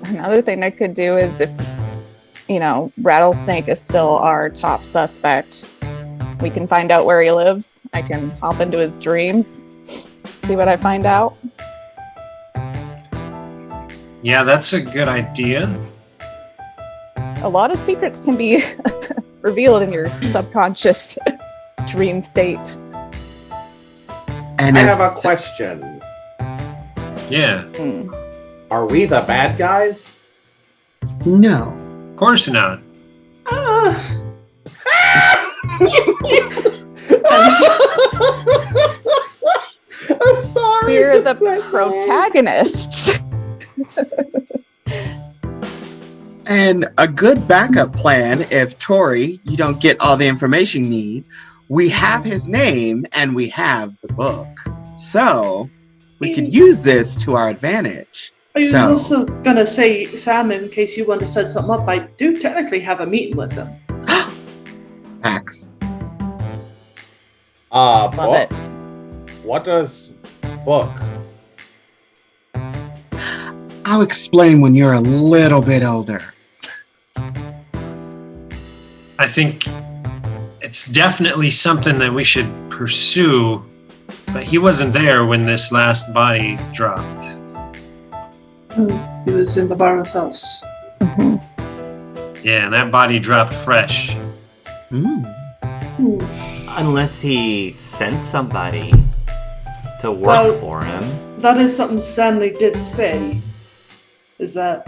Another thing I could do is if, Rattlesnake is still our top suspect, we can find out where he lives. I can hop into his dreams, see what I find out. Yeah, that's a good idea. A lot of secrets can be revealed in your subconscious dream state. And I have a question. Yeah. Are we the bad guys? No. Of course not. I'm sorry. We're the protagonists. And a good backup plan, if Tori, you don't get all the information you need, we have his name and we have the book. So we could use this to our advantage. I was also going to say, Sam, in case you want to set something up, I do technically have a meeting with him. Max. Love book? it. What does book? I'll explain when you're a little bit older. I think it's definitely something that we should pursue, but he wasn't there when this last body dropped. He was in the Barrows house. Mm-hmm. Yeah, and that body dropped fresh. Unless he sent somebody to work for him. That is something Stanley did say, is that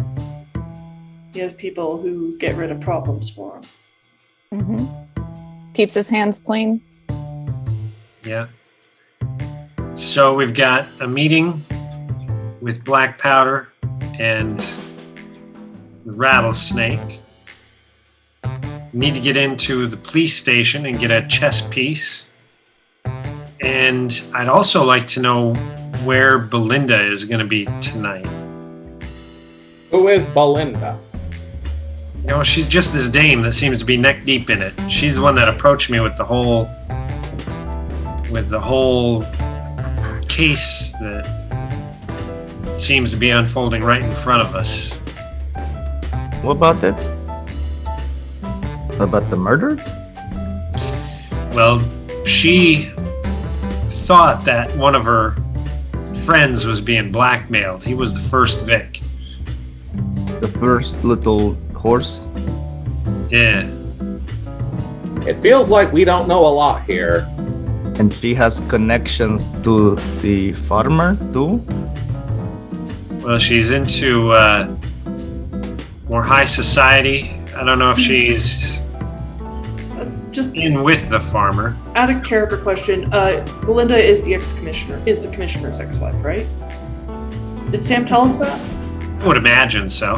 he has people who get rid of problems for him. Mm-hmm. Keeps his hands clean. Yeah. So we've got a meeting with Black Powder and the Rattlesnake. Need to get into the police station and get a chess piece. And I'd also like to know where Belinda is going to be tonight. Who is Belinda? She's just this dame that seems to be neck deep in it. She's the one that approached me with the whole case that seems to be unfolding right in front of us. What about this? About the murders? Well, she thought that one of her friends was being blackmailed. He was the first Vic. The first little horse? Yeah. It feels like we don't know a lot here. And she has connections to the farmer too? Well, she's into more high society. I don't know if she's Just in with the farmer. out of character question, Belinda is the commissioner's ex-wife, right? Did Sam tell us that? I would imagine so.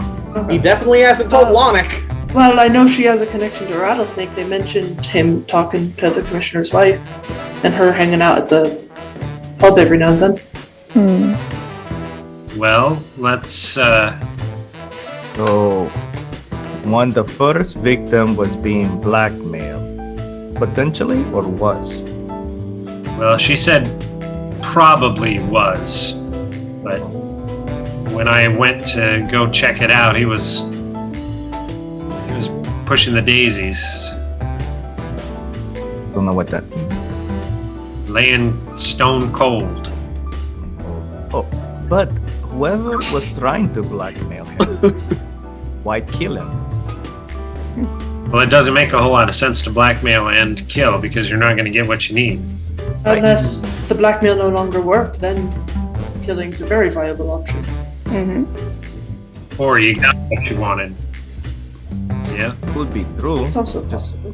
He definitely hasn't told Lonick. Well, I know she has a connection to Rattlesnake. They mentioned him talking to the commissioner's wife and her hanging out at the pub every now and then. Well, let's So, the first victim was being blackmailed, potentially, or was? well, she said probably was, but when I went to go check it out, he was pushing the daisies, Don't know what that means. laying stone cold. Oh, but whoever was trying to blackmail him, why kill him? Well, it doesn't make a whole lot of sense to blackmail and kill because you're not going to get what you need. Unless the blackmail no longer worked, then killing's a very viable option. Mm-hmm. Or you got what you wanted. Yeah. Could be true. It's also possible.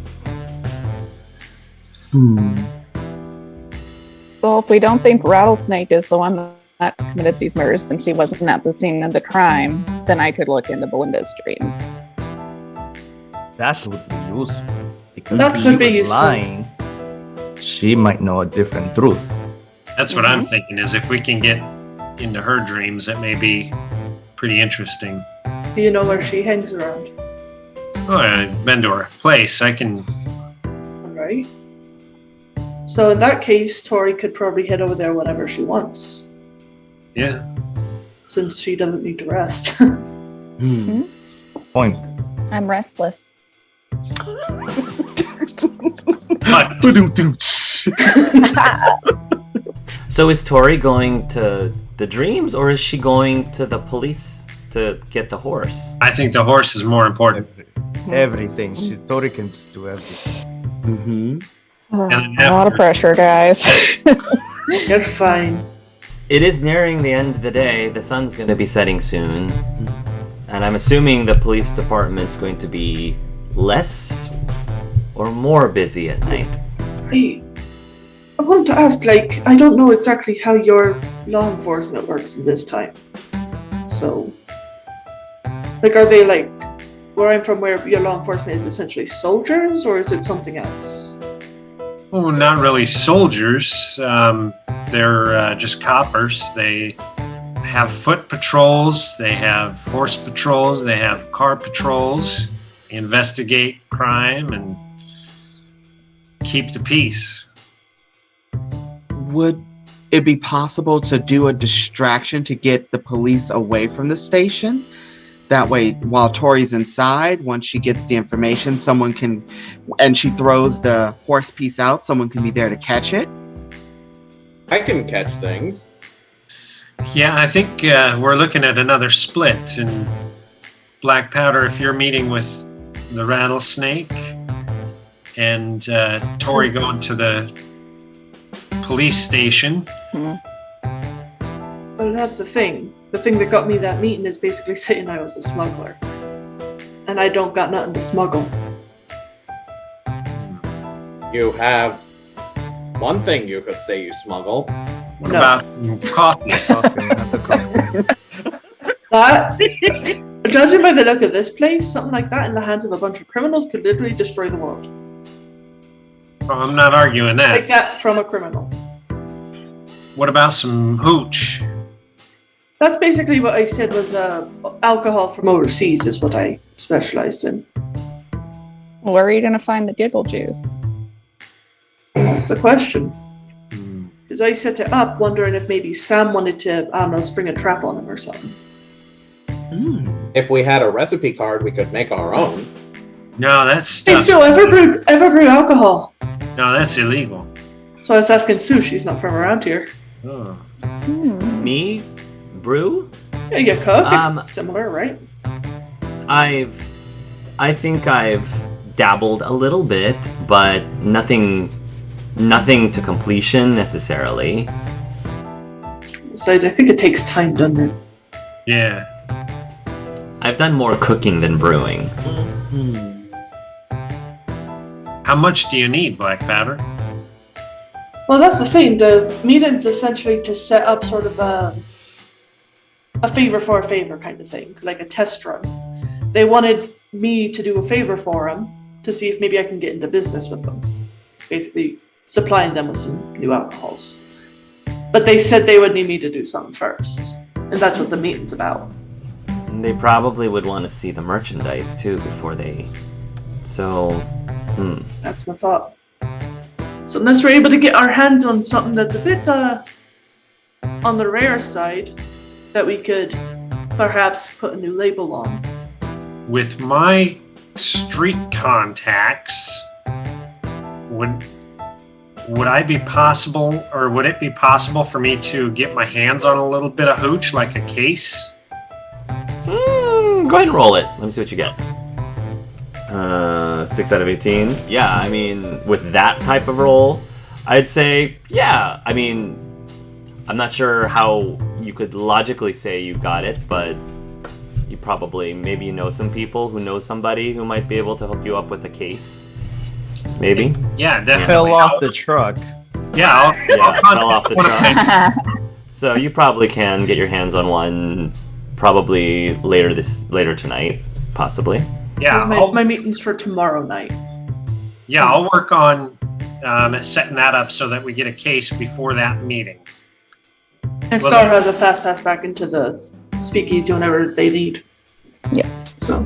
Well, if we don't think Rattlesnake is the one that committed these murders since he wasn't at the scene of the crime, then I could look into Belinda's dreams. That would be useful. Because That if could she be was useful. lying, she might know a different truth. That's what I'm thinking is if we can get into her dreams, it may be pretty interesting. Do you know where she hangs around? Oh, I've been to her place. I can... Alright. So in that case, Tori could probably head over there whenever she wants, Yeah. since she doesn't need to rest. Point. I'm restless. So is Tori going to the dreams, or is she going to the police to get the horse? I think the horse is more important. Everything. Tori can just do everything. And A lot of pressure, guys. You're fine. It is nearing the end of the day. The sun's going to be setting soon. And I'm assuming the police department's going to be less or more busy at night. I want to ask, like, I don't know exactly how your law enforcement works in this time. So, like, are they like, where I'm from, where your law enforcement is essentially soldiers, or is it something else? Oh, not really soldiers. They're just coppers. They have foot patrols, they have horse patrols, they have car patrols, investigate crime, and keep the peace. Would it be possible to do a distraction to get the police away from the station? That way, while Tori's inside, once she gets the information, someone can, and she throws the horse piece out, someone can be there to catch it. I can catch things. Yeah, I think we're looking at another split. And Black Powder, if you're meeting with the rattlesnake and Tori going to the police station. Well, that's the thing. The thing that got me that meeting is basically saying I was a smuggler. And I don't got nothing to smuggle. You have one thing you could say you smuggle. What No. about coffee? Coffee, not the coffee. That, judging by the look of this place, something like that in the hands of a bunch of criminals could literally destroy the world. Oh, I'm not arguing that. Like that from a criminal. What about some hooch? That's basically what I said was alcohol from overseas is what I specialized in. Where are you going to find the giggle juice? That's the question. Because I set it up wondering if maybe Sam wanted to, I don't know, spring a trap on him or something. If we had a recipe card, we could make our own. No, that's Hey, stuff. Sue, ever brew alcohol? No, that's illegal. So I was asking Sue, she's not from around here. Oh. Me? Brew? Yeah, you cook. Um, It's similar, right? I think I've dabbled a little bit, but nothing to completion necessarily. Besides, I think it takes time, doesn't it? Yeah. I've done more cooking than brewing. How much do you need, Black Powder? Well, that's the thing. The meeting's essentially to set up sort of a favor for a favor kind of thing, like a test run. They wanted me to do a favor for them to see if maybe I can get into business with them. Basically, supplying them with some new alcohols. But they said they would need me to do something first. And that's what the meeting's about. They probably would want to see the merchandise too before they... So, That's my thought. So unless we're able to get our hands on something that's a bit on the rare side, that we could perhaps put a new label on. With my street contacts, would I be possible, or would it be possible for me to get my hands on a little bit of hooch, like a case? go ahead and roll it. Let me see what you get. 6 out of 18. Yeah, I mean, with that type of roll, I'd say, yeah. I mean, I'm not sure how you could logically say you got it, but you probably, maybe you know some people who know somebody who might be able to hook you up with a case. Maybe? Yeah, definitely. Fell off the truck. Yeah, I'll Fell off the truck. So you probably can get your hands on one probably later tonight, possibly. Yeah, My meeting's for tomorrow night. I'll work on setting that up so that we get a case before that meeting. And Star has a fast pass back into the Speakeasy whenever they need. Yes. So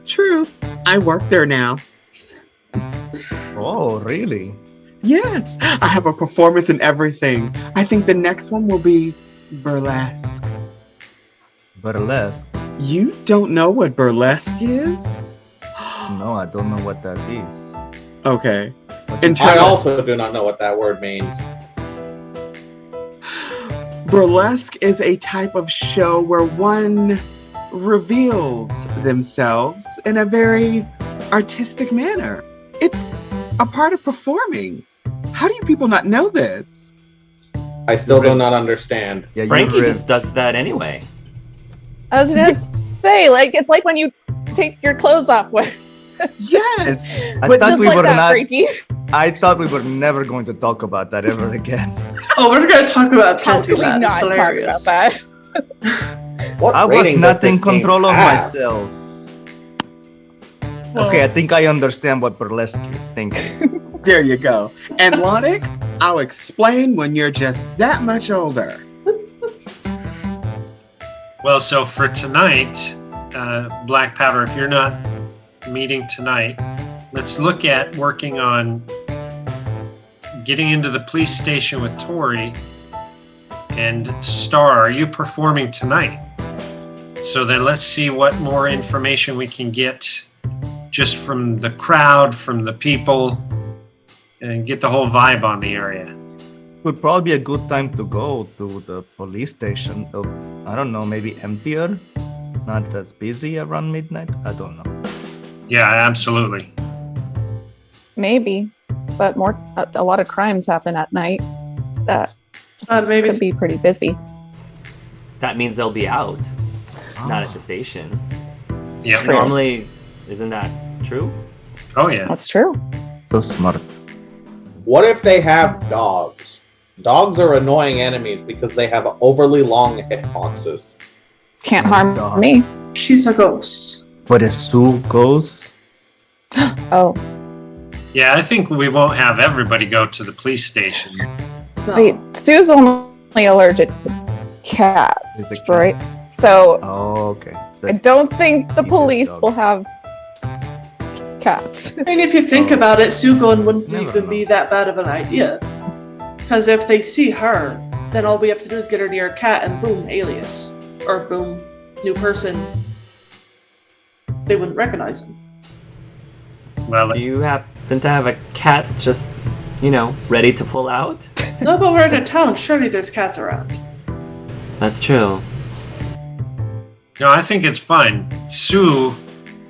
True. I work there now. Oh, really? Yes. I have a performance and everything. I think the next one will be burlesque. Burlesque. You don't know what burlesque is? No, I don't know what that is. Okay. What In is I terms- also do not know what that word means. Burlesque is a type of show where one reveals themselves in a very artistic manner. It's a part of performing. How do you people not know this? I still do Right. not understand. Yeah, you Frankie read- just does that anyway. I was gonna say, like, it's like when you take your clothes off with, Yes. I But thought just we like were that, not. Frankie. I thought we were never going to talk about that ever again. Oh, we're gonna talk about How Panty can we Lad. not It's talk hilarious. about that? What I was rating not does in this game control of have? myself. Okay, I think I understand what burlesque is. Thank you. There you go. And Lonic, I'll explain when you're just that much older. Well, so for tonight, Black Powder, if you're not meeting tonight, let's look at working on getting into the police station with Tori and Star. Are you performing tonight? So then let's see what more information we can get just from the crowd, from the people, and get the whole vibe on the area. Would probably be a good time to go to the police station. I don't know, maybe emptier, not as busy around midnight. I don't know. Yeah, absolutely. Maybe, but a lot of crimes happen at night. That Maybe could be pretty busy. That means they'll be out, not at the station. Yeah. True. Normally, isn't that true? Oh, yeah. That's true. So smart. What if they have dogs? Dogs are annoying enemies because they have overly long hitboxes. Can't Oh, harm God. me. she's a ghost. But if Sue goes, Oh, Yeah, I think we won't have everybody go to the police station. No. wait. Sue's only allergic to cats, Is it cat? right? So oh, okay. I don't think the He just police dogs. will have cats. I mean, if you think Oh. about it, Sue going wouldn't Never even know. be that bad of an idea. Because if they see her, then all we have to do is get her near a cat and boom, alias. Or boom, new person. They wouldn't recognize him. Well, Do you happen to have a cat just, ready to pull out? No, but we're in a town. Surely there's cats around. That's true. no, I think it's fine. Sue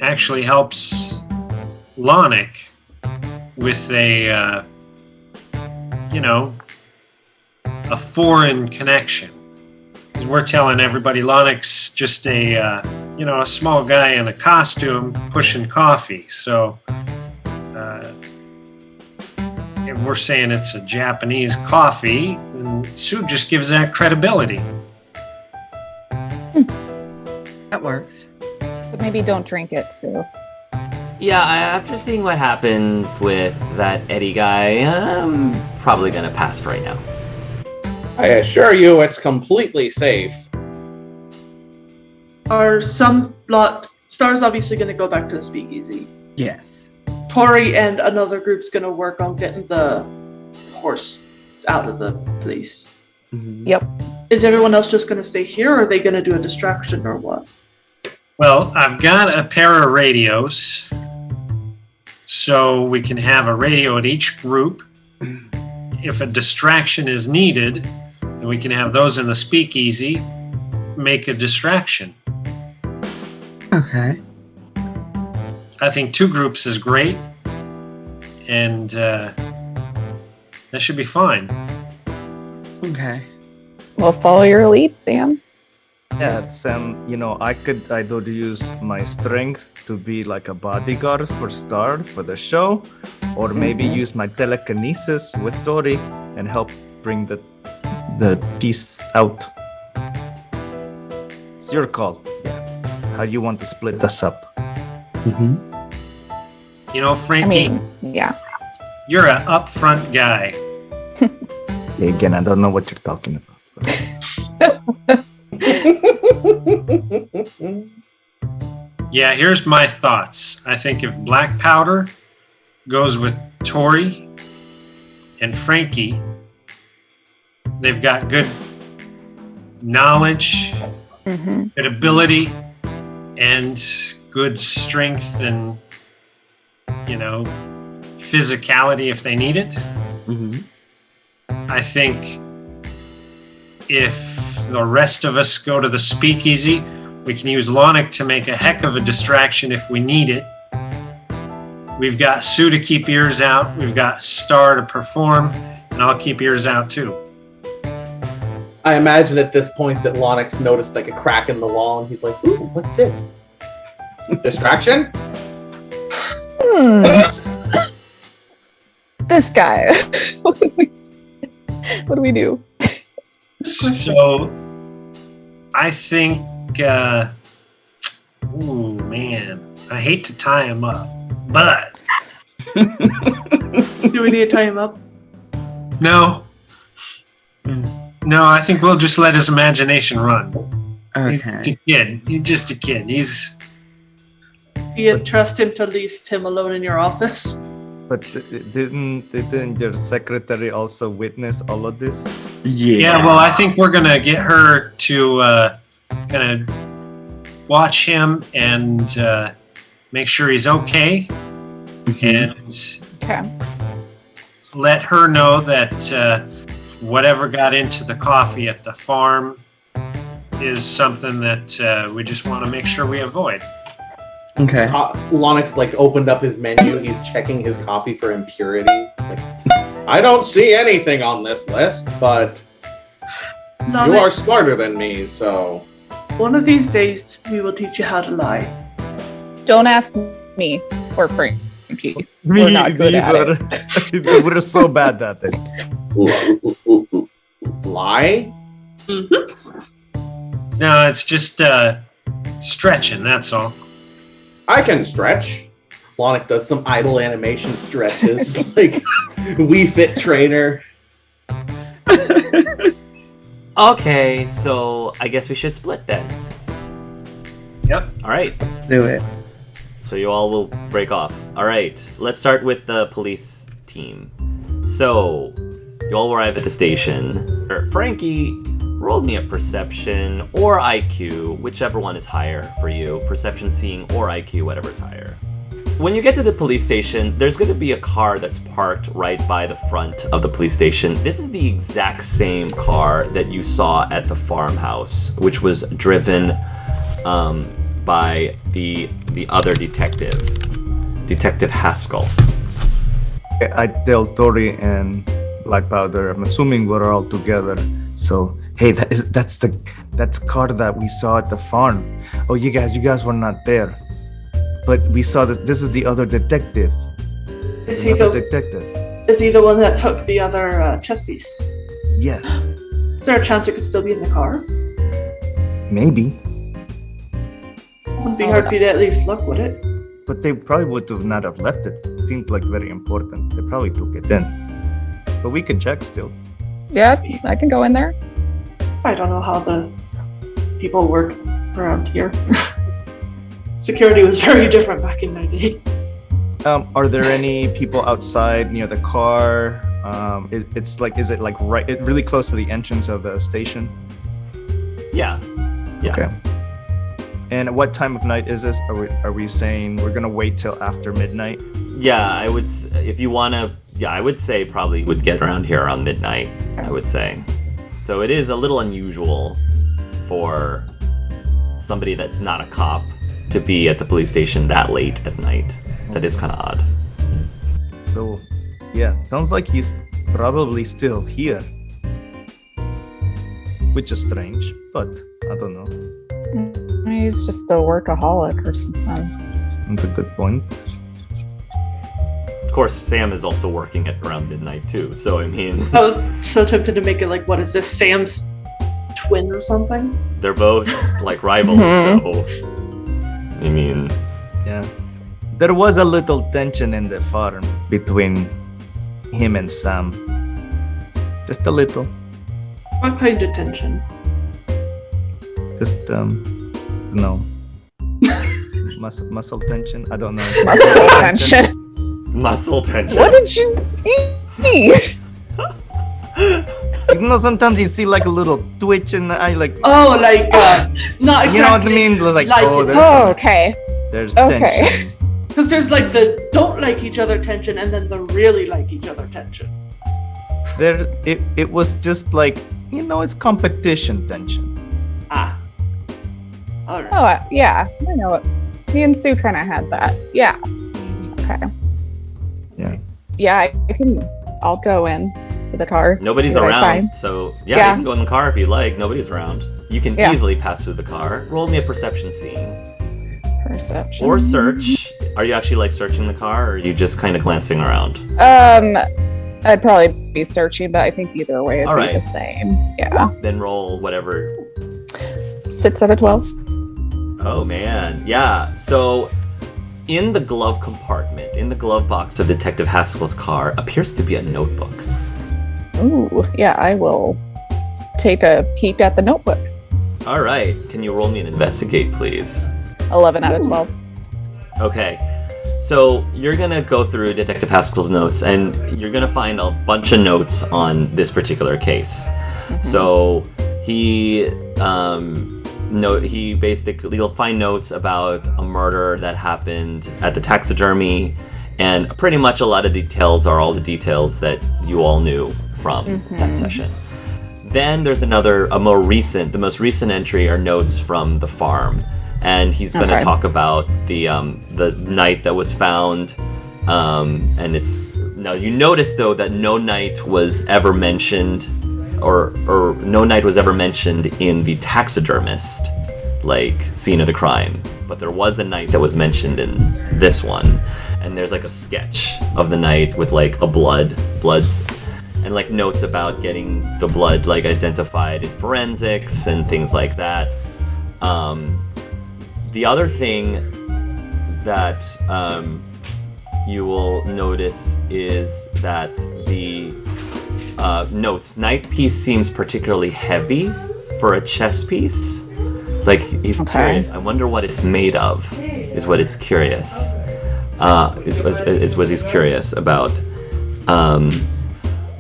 actually helps Lonic with a foreign connection. 'Cause we're telling everybody Lonic's just a small guy in a costume pushing coffee. So if we're saying it's a Japanese coffee, then Sue just gives that credibility. That works. But maybe don't drink it, Sue. Yeah, after seeing what happened with that Eddie guy, I'm probably gonna pass for right now. I assure you it's completely safe. Are some lot. Star's obviously going to go back to the speakeasy. Yes. Tori and another group's going to work on getting the horse out of the place. Mhm. Yep. Is everyone else just going to stay here, or are they going to do a distraction, or what? Well, I've got a pair of radios, so we can have a radio at each group. If a distraction is needed, then we can have those in the speakeasy, make a distraction. Okay. I think 2 groups is great, and that should be fine. Okay. Well, follow your lead, Sam. Yeah, Sam, I could use my strength to be like a bodyguard for Star for the show, or maybe use my telekinesis with Tori and help bring the piece out. It's your call. Yeah. How you want to split this up? Mm-hmm. Frankie, Yeah. you're an upfront guy. Again, I don't know what you're talking about. Yeah, here's my thoughts. I think if Black Powder goes with Tori and Frankie, they've got good knowledge, Mm-hmm. good ability, and good strength and, physicality if they need it. Mm-hmm. I think if the rest of us go to the Speakeasy, we can use Lonic to make a heck of a distraction if we need it. We've got Sue to keep ears out. We've got Star to perform, and I'll keep ears out too. I imagine at this point that Lonix noticed like a crack in the wall, and he's like, "Ooh, what's this? Distraction?" This guy. What do we do? So, I think, I hate to tie him up, but Do we need to tie him up? no, I think we'll just let his imagination run. Okay. He's just a kid. He's Do you trust him to leave him alone in your office? But didn't your secretary also witness all of this? yeah. Well, I think we're gonna get her to gonna watch him and make sure he's okay, and Okay. let her know that whatever got into the coffee at the farm is something that we just want to make sure we avoid. Okay. Lonix like opened up his menu. He's checking his coffee for impurities. It's like, I don't see anything on this list, but Not you it. are smarter than me, so One of these days, we will teach you how to lie. Don't ask me or Frankie. We're not good at it. We're so bad at it. lie. Mm-hmm. No, it's just stretching. That's all. I can stretch. Lonix does some idle animation stretches, like Wii Fit trainer. Okay, so I guess we should split then. Yep. All right. Do it. So you all will break off. All right. Let's start with the police team. So you all arrive at the station. Frankie, roll me a perception or IQ, whichever one is higher for you. Perception, seeing, or IQ, whatever's higher. When you get to the police station, there's going to be a car that's parked right by the front of the police station. This is the exact same car that you saw at the farmhouse, which was driven by the other detective, Detective Haskell. I tell Tori and Black Powder, I'm assuming we're all together. So, hey, that's car that we saw at the farm. Oh, you guys were not there. But we saw this. This is the other detective. Is he Another the detective? Is he the one that took the other chess piece? Yes, Is there a chance it could still be in the car? maybe. Wouldn't be hard for you to at least look, would it? But they probably would have not have left it. Seemed like very important. They probably took it in. But we can check still. Yeah, I can go in there. I don't know how the people work around here. Security was very different back in my day. Are there any people outside near the car? Is it like really close to the entrance of the station? Yeah. Okay. And at what time of night is this? Are we saying we're gonna wait till after midnight? Yeah, I would. If you wanna, I would say probably would get around here around midnight. I would say. So it is a little unusual for somebody that's not a cop to be at the police station that late at night. That is kind of odd. So, yeah, sounds like he's probably still here. Which is strange, but I don't know. He's just a workaholic or something. That's a good point. Of course, Sam is also working at around midnight too. So I mean, I was so tempted to make it like, what is this, Sam's twin or something? they're both like rivals. So I mean, Yeah. There was a little tension in the farm between him and Sam. Just a little. What kind of tension? Just no. muscle tension? I don't know. Muscle tension. muscle tension. What did you see? sometimes you see like a little twitch in the eye, like Oh, like not exactly. you know what I mean? Like Like it. Okay. there's Okay. tension. Because there's like the don't like each other tension and then the really like each other tension. It was just like, it's competition tension. Ah. All right. Oh, yeah. I know it. Me and Sue kind of had that. Yeah. Okay. Yeah. Yeah, I'll go in to the car. Nobody's see what I around, find. so Yeah. you can go in the car if you like. Nobody's around. You can Yeah. easily pass through the car. Roll me a perception scene. Perception. Or search. Are you actually like searching the car, or are you just kind of glancing around? I'd probably be searching, but I think either way it'd All be right. the same. Yeah. Then roll whatever. 6 out of 12. Oh man, yeah. So, in the glove compartment, in the glove box of Detective Haskell's car, appears to be a notebook. Ooh, yeah, I will take a peek at the notebook. All right, can you roll me an investigate, please? 11 out of 12. Okay, so you're gonna go through Detective Haskell's notes, and you're gonna find a bunch of notes on this particular case. So you'll find notes about a murder that happened at the taxidermy, and pretty much a lot of details are all the details that you all knew from that session. Then there's the most recent entry are notes from the farm, and he's going to talk about the knight that was found, and it's now you notice though that no knight was ever mentioned, or no knight was ever mentioned in the taxidermist scene of the crime, but there was a knight that was mentioned in this one, and there's like a sketch of the knight with like a bloods and like notes about getting the blood like identified in forensics and things like that. The other thing that you will notice is that the knight piece seems particularly heavy for a chess piece. It's like he's curious. I wonder what it's made of. Is what it's curious. Is what he's curious about.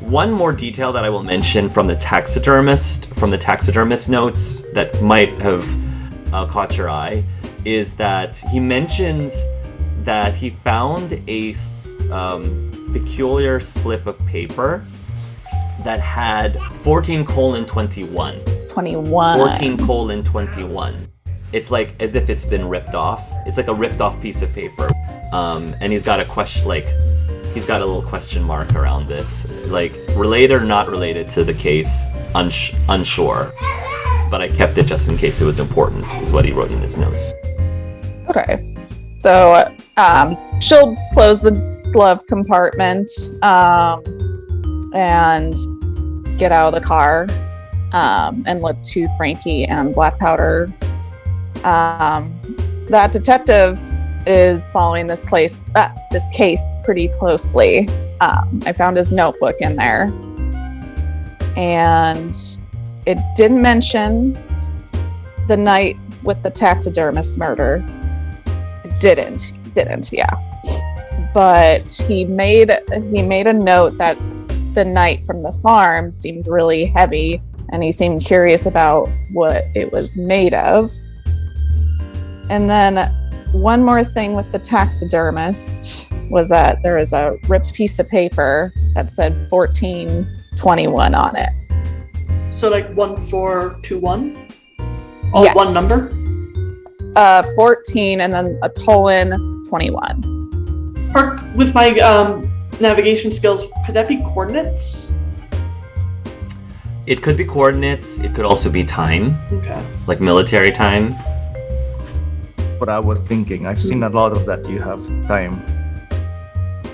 One more detail that I will mention from the taxidermist notes that might have caught your eye is that he mentions that he found a peculiar slip of paper that had 14:21. 14:21. It's like as if it's been ripped off. It's like a ripped off piece of paper. And he's got a question, he's got a little question mark around this. Related or not related to the case, unsure. But I kept it just in case it was important, is what he wrote in his notes. Okay. So she'll close the glove compartment and get out of the car and look to Frankie and Black Powder. That detective is following this case pretty closely. I found his notebook in there, and it didn't mention the night with the taxidermist murder. It didn't, yeah. But he made a note that the night from the farm seemed really heavy, and he seemed curious about what it was made of. And then one more thing with the taxidermist was that there was a ripped piece of paper that said 14:21 on it. So 1421? All Yes. one number? 14 and then a colon 21. With my navigation skills, could that be coordinates? It could be coordinates. It could also be time, Okay. like military time. What I was thinking, I've seen a lot of that. You have time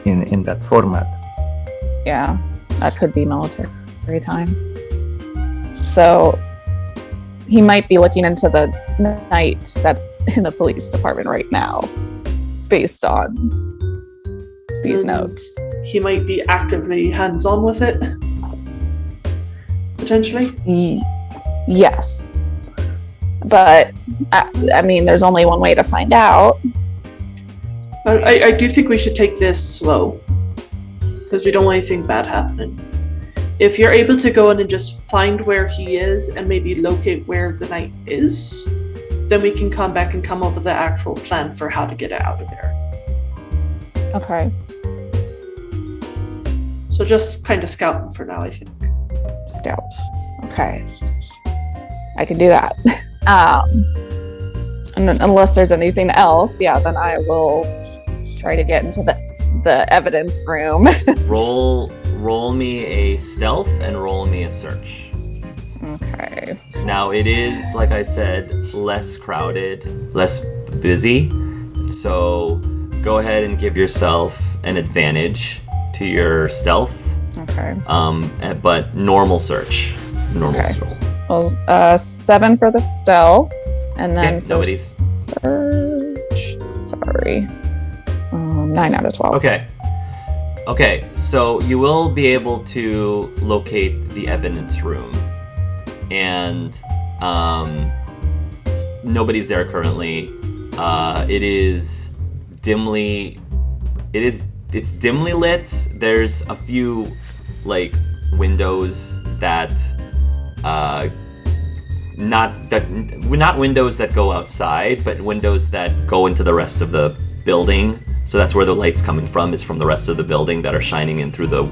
in that format. Yeah, that could be military time. So he might be looking into the night that's in the police department right now, based on these notes. He might be actively hands-on with it. Potentially. Yes. But, I mean, there's only one way to find out. I do think we should take this slow, because we don't want anything bad happening. If you're able to go in and just find where he is and maybe locate where the knight is, then we can come back and come up with the actual plan for how to get it out of there. Okay. So just kind of scouting for now, I think. Scout. Okay. I can do that. And then unless there's anything else, yeah, then I will try to get into the evidence room. Roll me a stealth and roll me a search. Okay. Now it is, like I said, less crowded, less busy. So go ahead and give yourself an advantage to your stealth. Okay. But normal search. Normal Okay. roll. Well, 7 for the stealth, and then Okay, for nobody's. search. Sorry. 9 out of 12. Okay, so you will be able to locate the evidence room, and nobody's there currently. It's dimly lit. There's a few like windows that not windows that go outside, but windows that go into the rest of the building. So that's where the light's coming from, is from the rest of the building that are shining in through the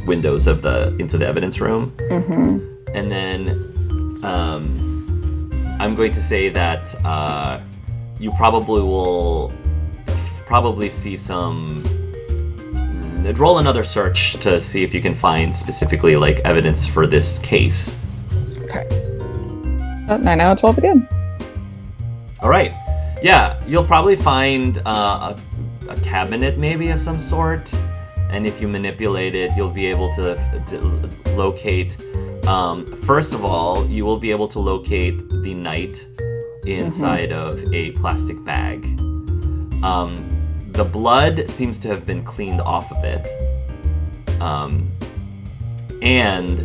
windows into the evidence room. Mm-hmm. And then I'm going to say that you probably will see some. Roll another search to see if you can find specifically like evidence for this case. Okay. 9 out of 12 again. All right. Yeah, you'll probably find a cabinet maybe of some sort, and if you manipulate it, you'll be able to locate. First of all, you will be able to locate the knight inside of a plastic bag. The blood seems to have been cleaned off of it, and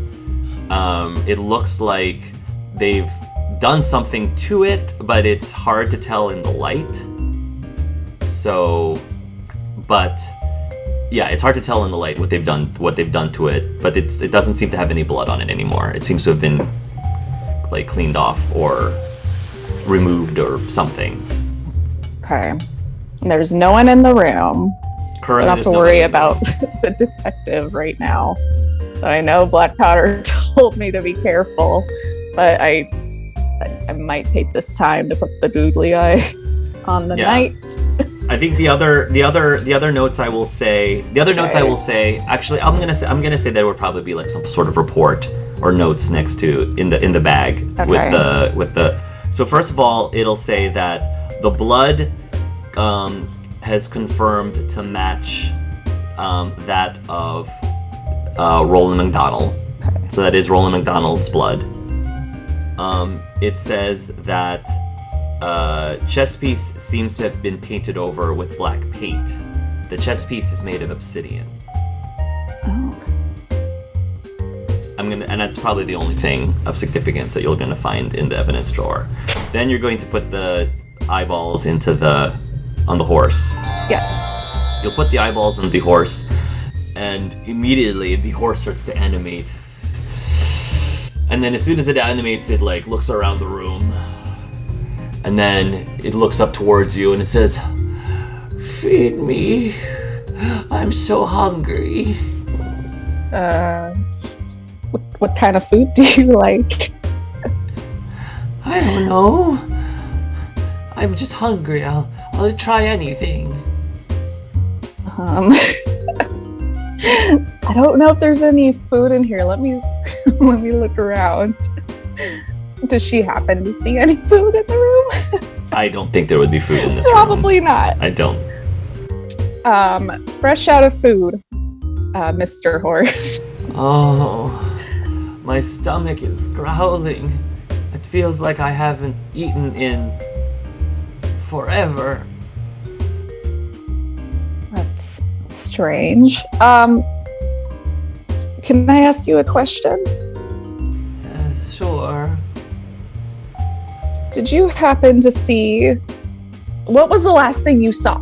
it looks like they've done something to it, but it's hard to tell in the light. So, but yeah, it's hard to tell in the light what they've done to it, but it doesn't seem to have any blood on it anymore. It seems to have been like cleaned off or removed or something. Okay. And there's no one in the room. Currently, So I don't have to worry about the detective right now. So I know Black Powder told me to be careful, but I might take this time to put the googly eye on the knight. I think the other notes I will say. Actually, I'm gonna say there would probably be like some sort of report or notes next to in the bag with the. So first of all, it'll say that the blood has confirmed to match that of Roland McDonald. So that is Roland McDonald's blood. It says that chess piece seems to have been painted over with black paint. The chess piece is made of obsidian. Oh. And that's probably the only thing of significance that you're gonna find in the evidence drawer. Then you're going to put the eyeballs on the horse. Yes. You'll put the eyeballs on the horse, and immediately the horse starts to animate. And then as soon as it animates, it like looks around the room. And then it looks up towards you and it says, "Feed me. I'm so hungry." What kind of food do you like? I don't know. I'm just hungry. I'll try anything. I don't know if there's any food in here. Let me look around. Does she happen to see any food in the room? I don't think there would be food in this room. Probably not. I don't. Fresh out of food, Mr. Horse. Oh, my stomach is growling. It feels like I haven't eaten in forever. That's strange. Can I ask you a question? Sure. Did you happen to see... What was the last thing you saw?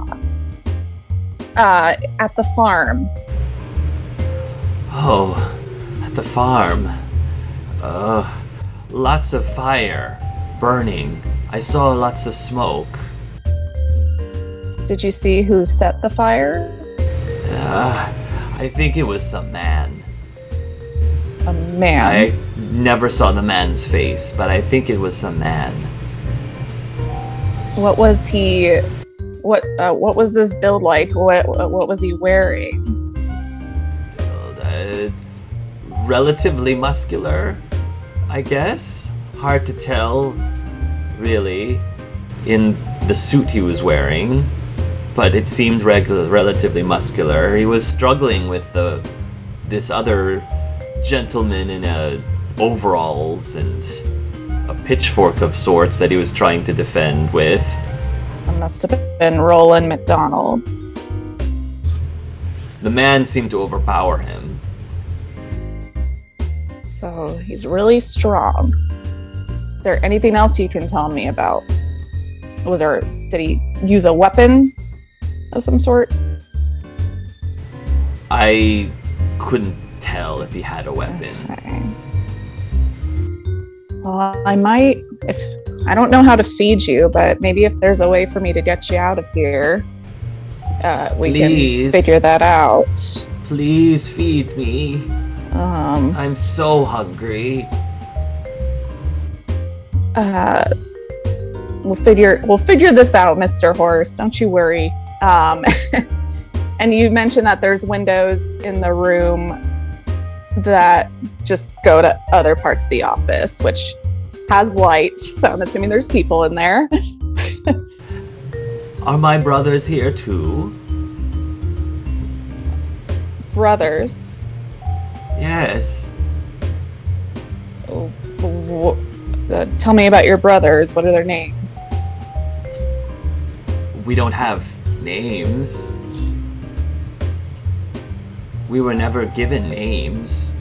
At the farm? Oh, at the farm. Lots of fire. Burning. I saw lots of smoke. Did you see who set the fire? I think it was some man. A man. I never saw the man's face, but I think it was some man. What was he? What was this build like? What was he wearing? Relatively muscular, I guess. Hard to tell, really, in the suit he was wearing, but it seemed relatively muscular. He was struggling with this other gentleman in overalls and a pitchfork of sorts that he was trying to defend with. It must have been Roland McDonald. The man seemed to overpower him. So he's really strong. Is there anything else you can tell me about? Did he use a weapon of some sort? I couldn't tell if he had a weapon. Okay. Well, I don't know how to feed you, but maybe if there's a way for me to get you out of here, we Please. can figure that out. Please feed me. I'm so hungry. We'll figure this out, Mr. Horse. Don't you worry. And you mentioned that there's windows in the room that just go to other parts of the office, which has light. So I'm assuming there's people in there. Are my brothers here too? Brothers. Yes. Tell me about your brothers. What are their names? We don't have names. We were never given names.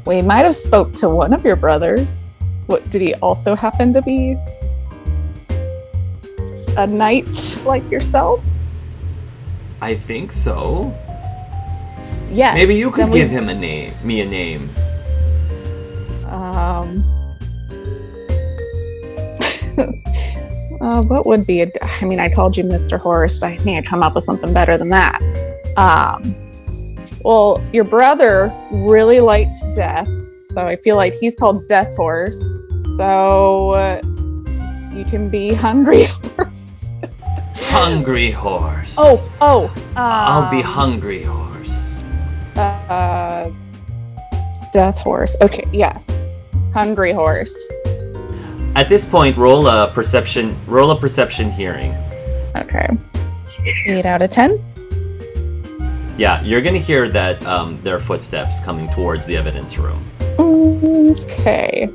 We might have spoke to one of your brothers. What, did he also happen to be a knight like yourself? I think so. Yes. Maybe you could then give him me a name. What would be I called you Mr. Horace, but I think I'd come up with something better than that. Well, your brother really liked death, so I feel like he's called Death Horse. So you can be Hungry Horse. Hungry Horse. I'll be Hungry Horse. Death Horse. Okay, yes. Hungry Horse. At this point, roll a perception hearing. Okay. 8 out of 10. Yeah, you're gonna hear that there are footsteps coming towards the evidence room. Okay.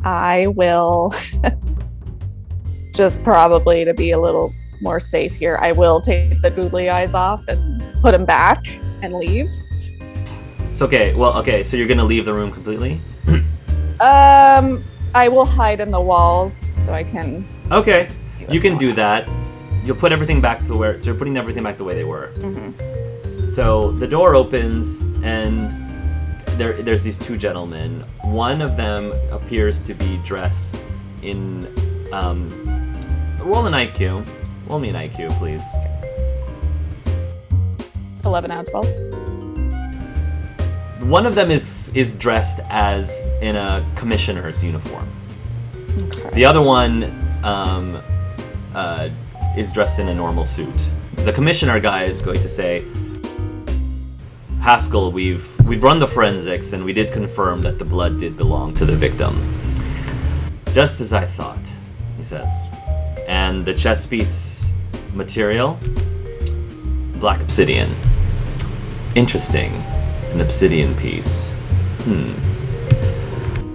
I will just probably to be a little more safe here, I will take the googly eyes off and put them back and leave. It's okay. Well, okay, so you're gonna leave the room completely? I will hide in the walls so I can. Okay, you can do that. You'll put everything back to where. So you're putting everything back the way they were. Mm-hmm. So the door opens, and there's these two gentlemen. One of them appears to be dressed in. Roll an IQ. Roll me an IQ, please. 11 out of 12. One of them is dressed as in a commissioner's uniform. Okay. The other one is dressed in a normal suit. The commissioner guy is going to say, Haskell, we've run the forensics and we did confirm that the blood did belong to the victim. Just as I thought, he says. And the chess piece material? Black obsidian. Interesting. An obsidian piece.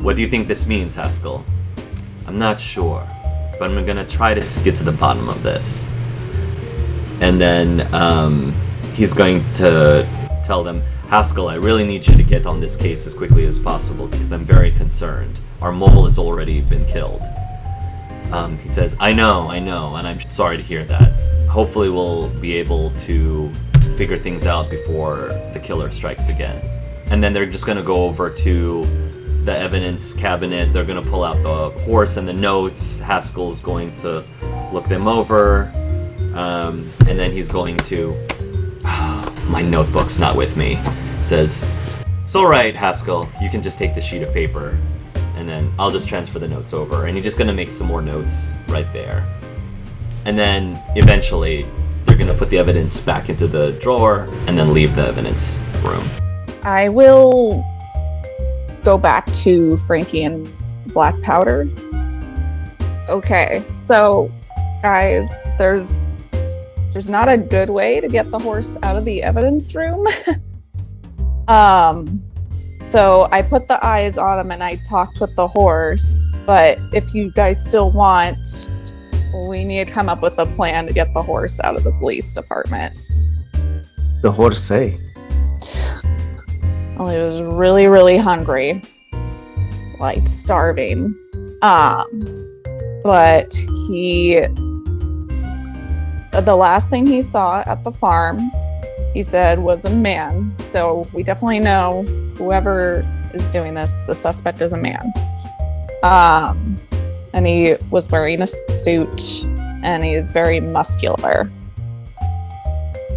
What do you think this means, Haskell? I'm not sure, but I'm gonna try to get to the bottom of this. And then he's going to tell them, Haskell, I really need you to get on this case as quickly as possible because I'm very concerned. Our mole has already been killed. He says, I know, and I'm sorry to hear that. Hopefully we'll be able to figure things out before the killer strikes again. And then they're just going to go over to the evidence cabinet. They're going to pull out the horse and the notes. Haskell's going to look them over. And then he's going to... my notebook's not with me. Says, "It's all right, Haskell. You can just take the sheet of paper. And then I'll just transfer the notes over." And he's just going to make some more notes right there. And then eventually they're going to put the evidence back into the drawer and then leave the evidence room. I will go back to Frankie and Black Powder. Okay, so guys, there's not a good way to get the horse out of the evidence room. So I put the eyes on him and I talked with the horse, but if you guys still want, we need to come up with a plan to get the horse out of the police department. The horse say. Well, he was really, really hungry, like starving. But the last thing he saw at the farm, he said, was a man. So we definitely know whoever is doing this, the suspect is a man. And he was wearing a suit and he is very muscular.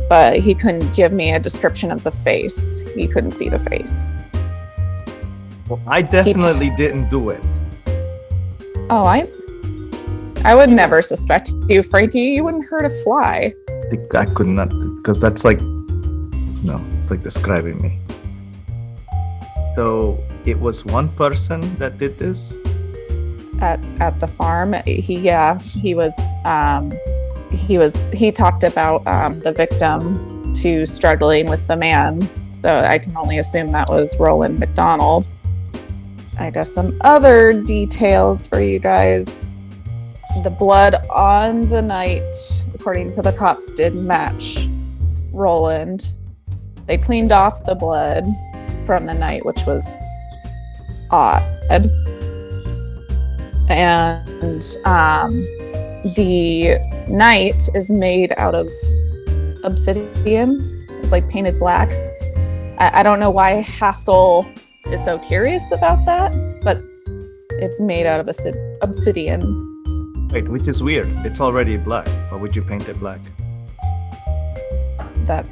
But he couldn't give me a description of the face. He couldn't see the face. Well, I definitely didn't do it. Oh, I would never suspect you, Frankie. You wouldn't hurt a fly. I could not, because that's like, no, it's like describing me. So it was one person that did this? At the farm, he talked about the victim to struggling with the man. So I can only assume that was Roland McDonald. I guess some other details for you guys. The blood on the night, according to the cops, did match Roland. They cleaned off the blood from the night, which was odd. And the knight is made out of obsidian. It's like painted black. I don't know why Haskell is so curious about that, but it's made out of obsidian. Wait, which is weird. It's already black. Why would you paint it black? That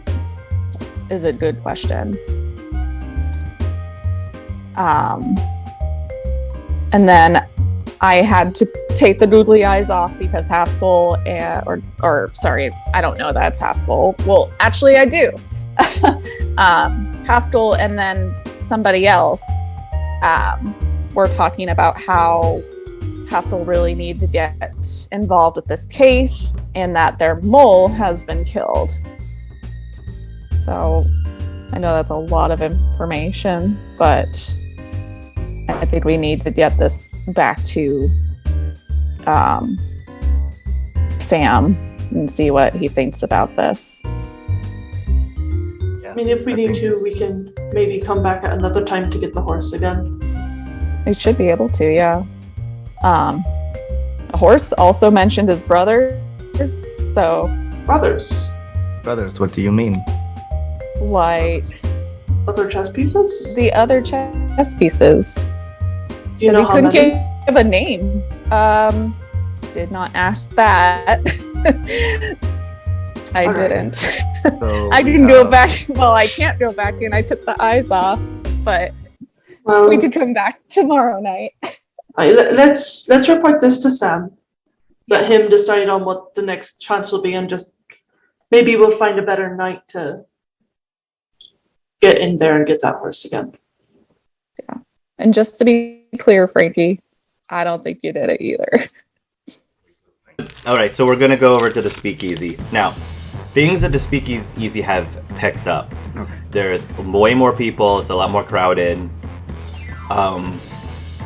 is a good question. And then I had to take the googly eyes off because Haskell sorry, I don't know that's Haskell. Well, actually I do. Haskell and then somebody else were talking about how Haskell really need to get involved with this case and that their mole has been killed. So I know that's a lot of information, but I think we need to get this back to Sam and see what he thinks about this. I mean, if we need to, we can maybe come back at another time to get the horse again. We should be able to, yeah. A horse also mentioned his brothers, so... Brothers? Brothers, what do you mean? Like... Other chess pieces? The other chess pieces. Do you know he how couldn't many? give a name. Did not ask that. I Alright. didn't. So I can go back. Well, I can't go back in. I took the eyes off, but Well, we could come back tomorrow night. let's report this to Sam. Let him decide on what the next chance will be, and just maybe we'll find a better night to get in there and get that horse again. And just to be clear, Frankie, I don't think you did it either. All right, so we're going to go over to the Speakeasy. Now, things that the Speakeasy have picked up. Okay. There's way more people. It's a lot more crowded.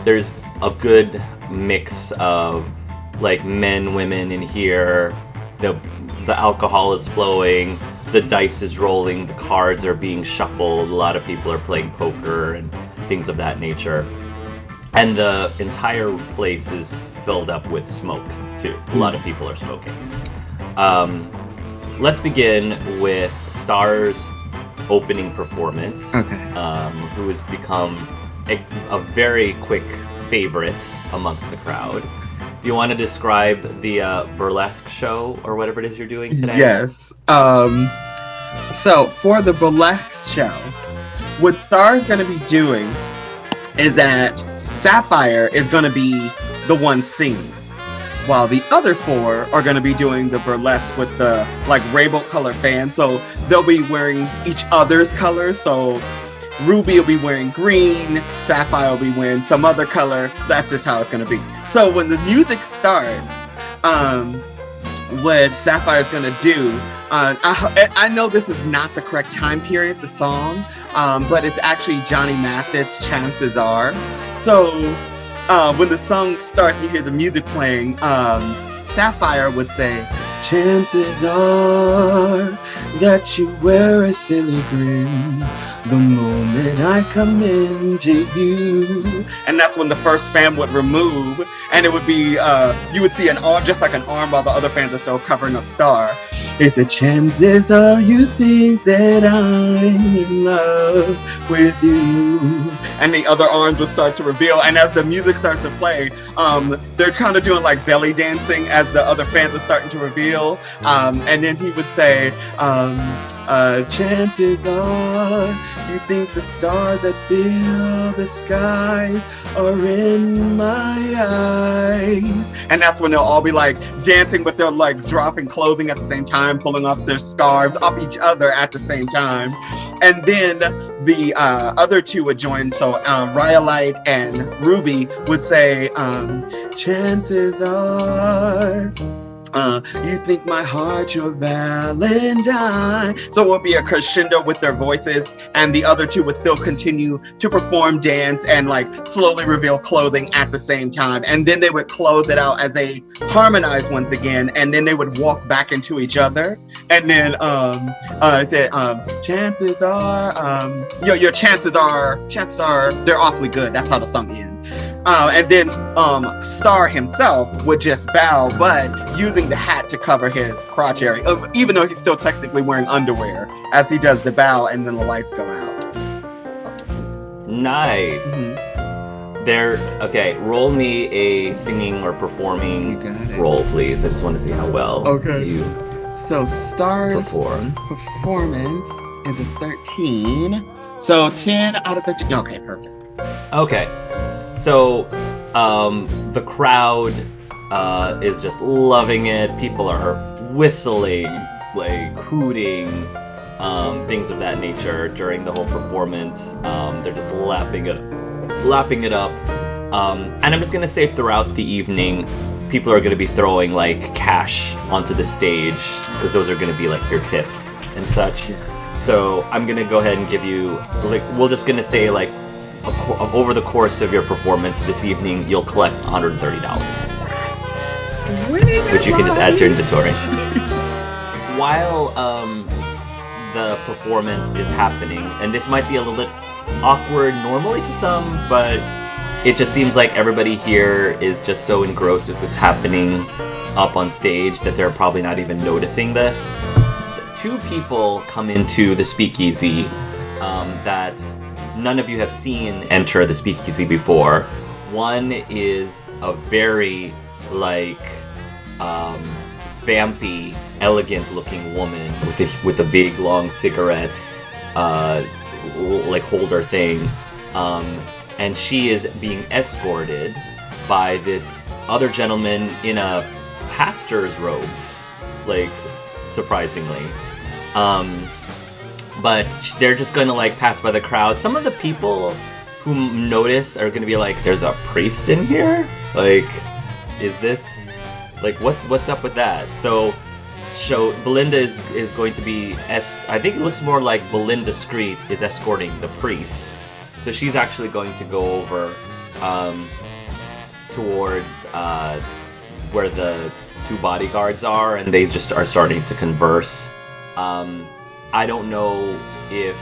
There's a good mix of like men, women in here. The alcohol is flowing. The dice is rolling. The cards are being shuffled. A lot of people are playing poker and things of that nature. And the entire place is filled up with smoke, too. A lot of people are smoking. let's begin with Star's opening performance. Okay. Who has become a very quick favorite amongst the crowd. Do you want to describe the burlesque show or whatever it is you're doing today? Yes. So for the burlesque show, what Star is going to be doing is that Sapphire is going to be the one singing, while the other four are going to be doing the burlesque with the like rainbow color fans. So they'll be wearing each other's colors. So Ruby will be wearing green, Sapphire will be wearing some other color. That's just how it's going to be. So when the music starts, what Sapphire is going to do, I know this is not the correct time period, the song, but it's actually Johnny Massett's Chances Are. So when the song starts, you hear the music playing, Sapphire would say, chances are that you wear a silly grin the moment I come into you. And that's when the first fan would remove, and it would be, you would see an arm, just like an arm, while the other fans are still covering up Star. It's the chances are you think that I'm in love with you. And the other arms would start to reveal, and as the music starts to play, they're kind of doing like belly dancing as the other fans are starting to reveal. And then he would say, chances are you think the stars that fill the sky are in my eyes. And that's when they'll all be like dancing, but they're like dropping clothing at the same time, pulling off their scarves off each other at the same time. And then the other two would join. So Rhyolite and Ruby would say, chances are you think my heart's your Valentine. So it would be a crescendo with their voices, and the other two would still continue to perform dance and like slowly reveal clothing at the same time. And then they would close it out as they harmonize once again, and then they would walk back into each other. And then chances are your chances are they're awfully good. That's how the song ends. And then Star himself would just bow, but using the hat to cover his crotch area, even though he's still technically wearing underwear, as he does the bow, and then the lights go out. Nice. Mm-hmm. Okay, roll me a singing or performing roll, please. I just want to see how well you So Star's performance is a 13. So 10 out of 13. Okay, perfect. Okay. So, the crowd is just loving it. People are whistling, like hooting, things of that nature during the whole performance. They're just lapping it up. And I'm just gonna say throughout the evening, people are gonna be throwing like cash onto the stage because those are gonna be like your tips and such. So I'm gonna go ahead and give you we're just gonna say like. Over the course of your performance this evening, you'll collect $130, which you can just add to your inventory. While the performance is happening, and this might be a little bit awkward normally to some, but it just seems like everybody here is just so engrossed with what's happening up on stage that they're probably not even noticing this. Two people come into the Speakeasy that none of you have seen enter the Speakeasy before. One is a very vampy, elegant-looking woman with a big long cigarette holder thing, and she is being escorted by this other gentleman in a pastor's robes, surprisingly. But they're just gonna pass by the crowd. Some of the people who notice are gonna be like, "There's a priest in here? Is this what's up with that?" So Belinda is going to be I think it looks more like Belinda Screet is escorting the priest. So she's actually going to go over towards where the two bodyguards are, and they just are starting to converse. I don't know if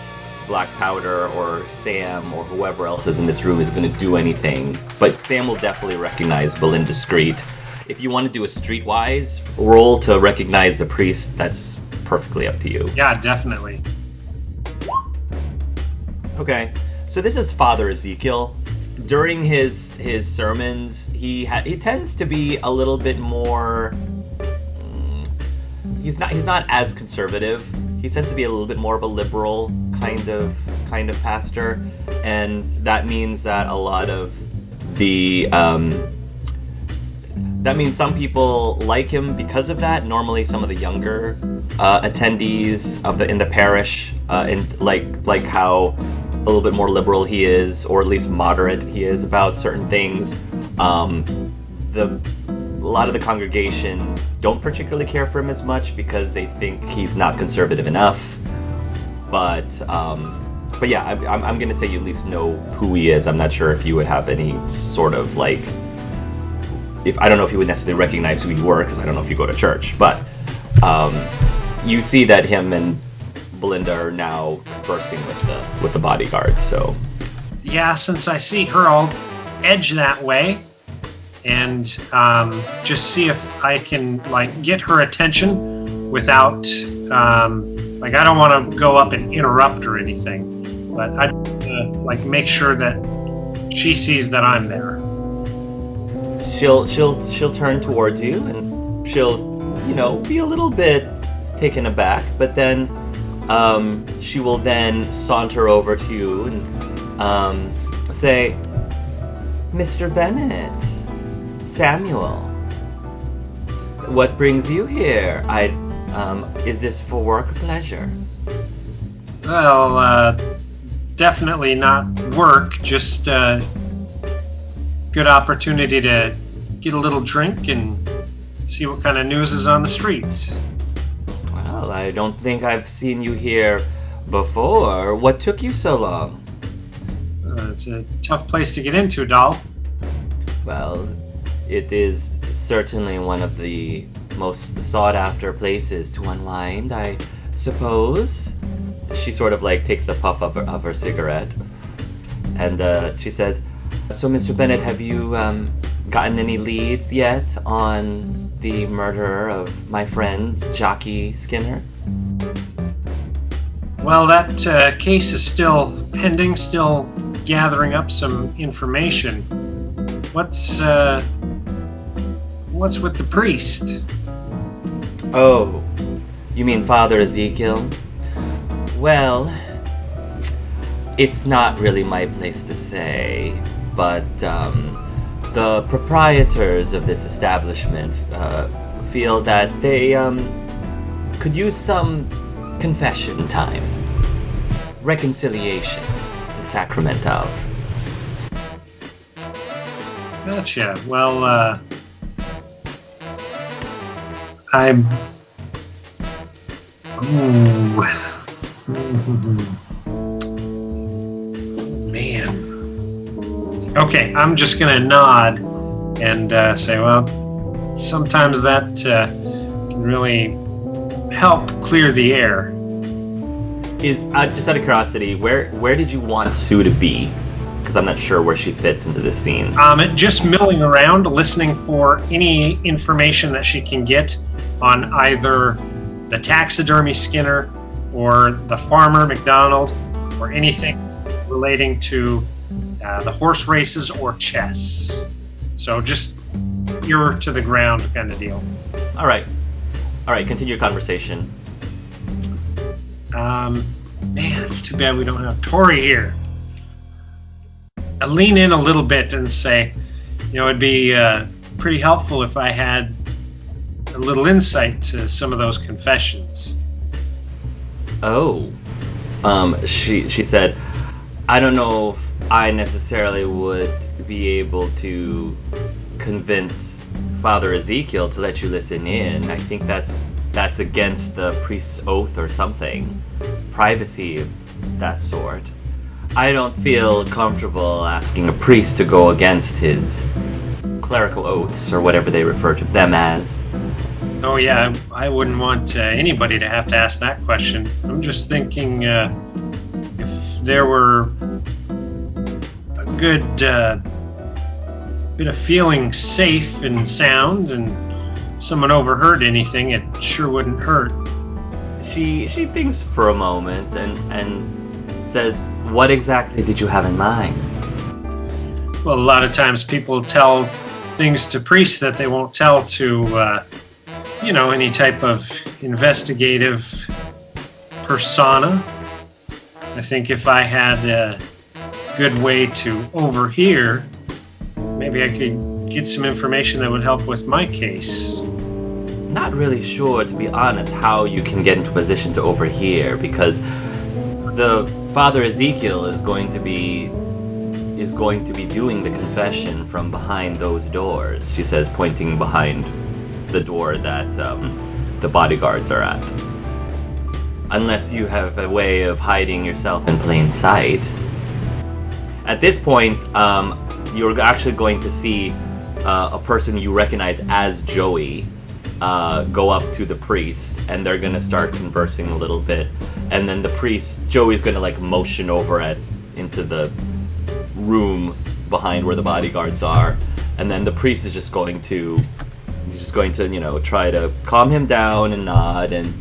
Black Powder or Sam or whoever else is in this room is going to do anything, but Sam will definitely recognize Belinda Screet. If you want to do a streetwise roll to recognize the priest, that's perfectly up to you. Yeah, definitely. Okay, so this is Father Ezekiel. During his sermons, he tends to be a little bit more. He's not as conservative. He tends to be a little bit more of a liberal kind of pastor, and that means that a lot of the that means some people like him because of that. Normally, some of the younger attendees in the parish, like how a little bit more liberal he is, or at least moderate he is about certain things. A lot of the congregation don't particularly care for him as much because they think he's not conservative enough. But yeah, I'm gonna say you at least know who he is. I'm not sure if you would have any sort of like, I don't know if you would necessarily recognize who you were, because I don't know if you go to church, but you see that him and Belinda are now conversing with the bodyguards. So yeah, since I see her, I'll edge that way and just see if I can like get her attention without like, I don't want to go up and interrupt or anything, but I like make sure that she sees that I'm there. She'll turn towards you, and she'll be a little bit taken aback, but then she will then saunter over to you and say, "Mr. Bennett, Samuel, what brings you here? Is this for work or pleasure?" Well, definitely not work, just good opportunity to get a little drink and see what kind of news is on the streets. Well, I don't think I've seen you here before. What took you so long? It's a tough place to get into, doll. Well, it is certainly one of the most sought-after places to unwind, I suppose. She sort of like takes a puff of her cigarette, and she says, "So, Mr. Bennett, have you gotten any leads yet on the murderer of my friend, Jockey Skinner?" Well, that case is still pending, still gathering up some information. What's with the priest? Oh, you mean Father Ezekiel? Well, it's not really my place to say, but the proprietors of this establishment feel that they could use some confession time, reconciliation, the sacrament of. Gotcha. Well, I'm... Ooh. Man. Okay, I'm just gonna nod and say, well, sometimes that can really help clear the air. Is just out of curiosity, where did you want Sue to be? Because I'm not sure where she fits into this scene. Just milling around, listening for any information that she can get on either the taxidermy Skinner or the farmer McDonald, or anything relating to the horse races or chess. So just ear to the ground kind of deal. All right, continue your conversation. Man, it's too bad we don't have Tori here. I lean in a little bit and say, it'd be pretty helpful if I had a little insight to some of those confessions. Oh, she said, I don't know if I necessarily would be able to convince Father Ezekiel to let you listen in. I think that's against the priest's oath or something. Privacy of that sort. I don't feel comfortable asking a priest to go against his clerical oaths, or whatever they refer to them as. Oh yeah, I wouldn't want anybody to have to ask that question. I'm just thinking if there were a good bit of feeling safe and sound and someone overheard anything, it sure wouldn't hurt. she thinks for a moment and says, "What exactly did you have in mind?" Well, a lot of times people tell things to priests that they won't tell to, any type of investigative persona. I think if I had a good way to overhear, maybe I could get some information that would help with my case. Not really sure, to be honest, how you can get into position to overhear, because the Father Ezekiel is going to be doing the confession from behind those doors, she says, pointing behind the door that the bodyguards are at. Unless you have a way of hiding yourself in plain sight. At this point, you're actually going to see a person you recognize as Joey go up to the priest, and they're gonna start conversing a little bit, and then the priest, Joey's gonna like motion over into the room behind where the bodyguards are, and then the priest is just going to try to calm him down and nod, and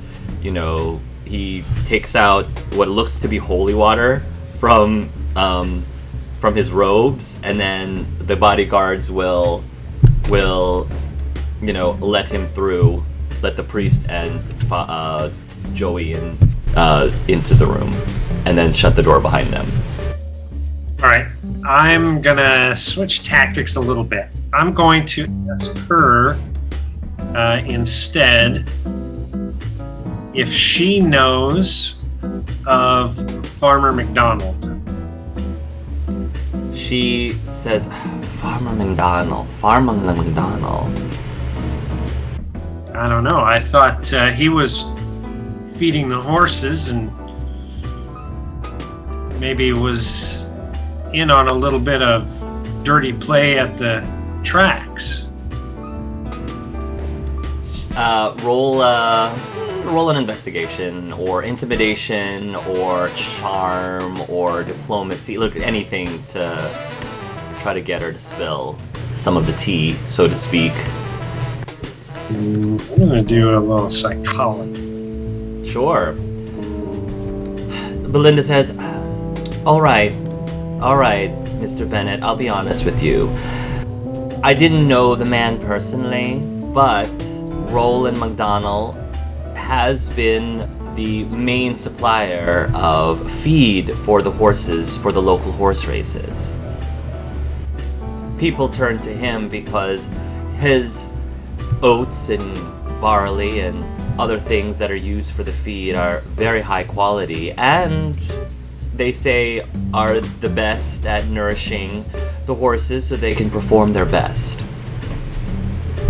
he takes out what looks to be holy water from his robes, and then the bodyguards will let him through, let the priest and Joey into the room, and then shut the door behind them. All right, I'm gonna switch tactics a little bit. I'm going to ask her instead if she knows of Farmer McDonald. She says, Farmer McDonald. I don't know. I thought he was feeding the horses and maybe was in on a little bit of dirty play at the tracks. Roll an investigation, or intimidation, or charm, or diplomacy. Look, anything to try to get her to spill some of the tea, so to speak. I'm gonna do a little psychology. Sure. Belinda says, All right, Mr. Bennett, I'll be honest with you. I didn't know the man personally, but Roland McDonald has been the main supplier of feed for the horses for the local horse races. People turn to him because his oats and barley and other things that are used for the feed are very high quality, and they say are the best at nourishing the horses so they can perform their best.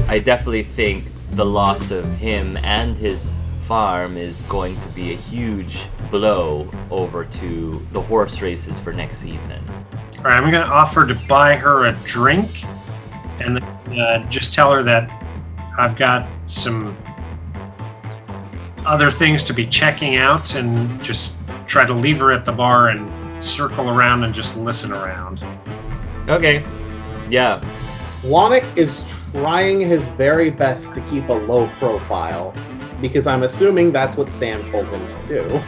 I definitely think the loss of him and his farm is going to be a huge blow over to the horse races for next season. All right, I'm going to offer to buy her a drink and just tell her that I've got some other things to be checking out, and just try to leave her at the bar and circle around and just listen around. Okay. Yeah. Lonick is trying his very best to keep a low profile, because I'm assuming that's what Sam told him to do.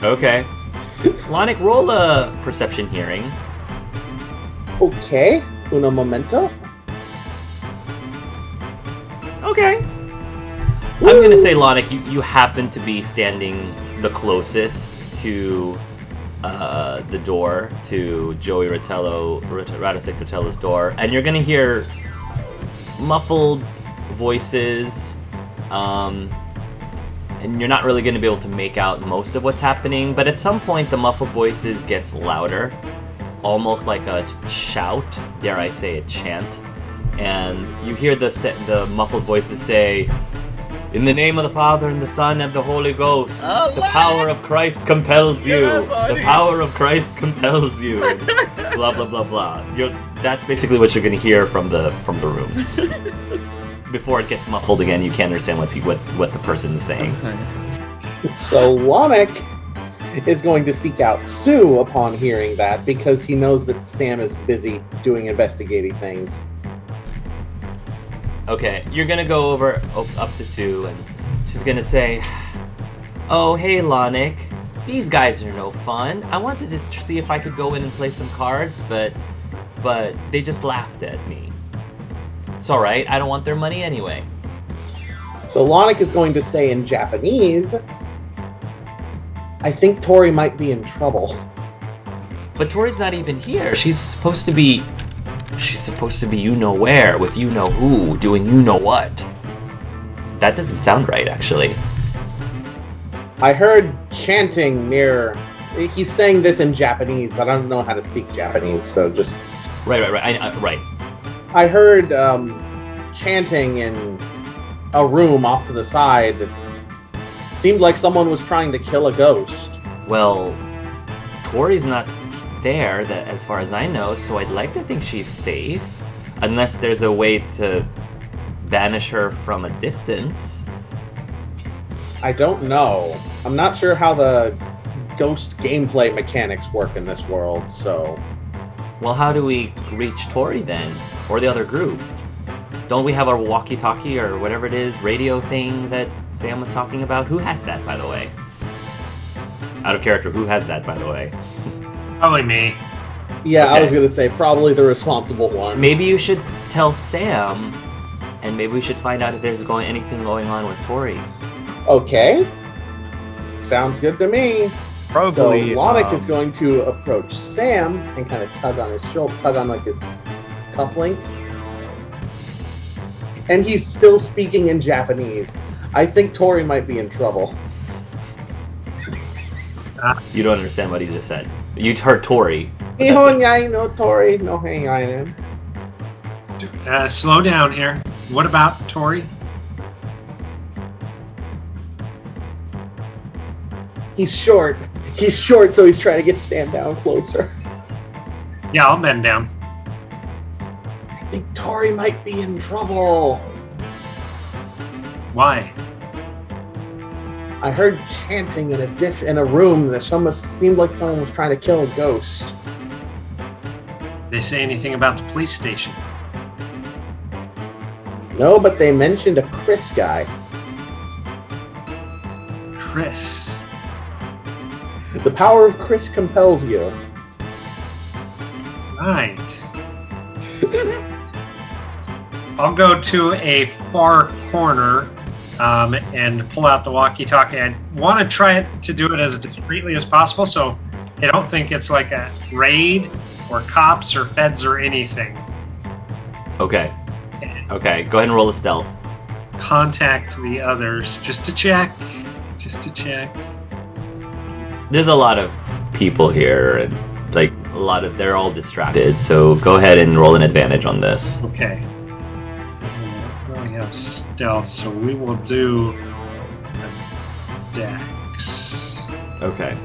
Okay. Lonick, roll a perception hearing. Okay. Uno momento. Okay. I'm going to say, Lonick, you happen to be standing the closest to the door, to Joey Radisek Rotello's door, and you're going to hear muffled voices, and you're not really going to be able to make out most of what's happening, but at some point the muffled voices gets louder, almost like a shout, dare I say a chant, and you hear the muffled voices say, "In the name of the Father, and the Son, and the Holy Ghost, the power of Christ compels you. The power of Christ compels you." Blah blah blah blah. That's basically what you're going to hear from the room. Before it gets muffled again, you can't understand what the person is saying. So Lonick is going to seek out Sue upon hearing that, because he knows that Sam is busy doing investigating things. Okay, you're gonna go up to Sue, and she's gonna say, Oh, hey, Lonick. These guys are no fun. I wanted to see if I could go in and play some cards, but they just laughed at me. It's alright, I don't want their money anyway. So Lonick is going to say in Japanese, I think Tori might be in trouble. But Tori's not even here. She's supposed to be you know where, with you know who, doing you know what. That doesn't sound right, actually. I heard chanting near... He's saying this in Japanese, but I don't know how to speak Japanese, so just... Right. Right. I heard chanting in a room off to the side. Seemed like someone was trying to kill a ghost. Well, Tori's not there, that as far as I know, so I'd like to think she's safe. Unless there's a way to banish her from a distance. I don't know. I'm not sure how the ghost gameplay mechanics work in this world, so... Well, how do we reach Tori then? Or the other group? Don't we have our walkie-talkie or whatever it is, radio thing that Sam was talking about? Who has that, by the way? Out of character, who has that, by the way? Probably me. Yeah, Okay. I was going to say, probably the responsible one. Maybe you should tell Sam, and maybe we should find out if there's anything going on with Tori. Okay. Sounds good to me. Probably. So Lonick is going to approach Sam and kind of tug on his shoulder, tug on like his cufflink. And he's still speaking in Japanese. I think Tori might be in trouble. You don't understand what he just said. You heard Tori. but that's it. Ihongai no Tori no hengainen. Slow down here. What about Tori? He's short. He's short, so he's trying to get Sam down closer. Yeah, I'll bend down. I think Tori might be in trouble. Why? I heard chanting in a room that seemed like someone was trying to kill a ghost. They say anything about the police station? No, but they mentioned a Chris guy. Chris. The power of Chris compels you. Right. I'll go to a far corner and pull out the walkie-talkie. I want to try to do it as discreetly as possible so they don't think it's like a raid or cops or feds or anything. Okay. Okay, go ahead and roll a stealth. Contact the others just to check. Just to check. There's a lot of people here, and like they're all distracted, so go ahead and roll an advantage on this. Okay. We have stealth, so we will do a dex. Okay.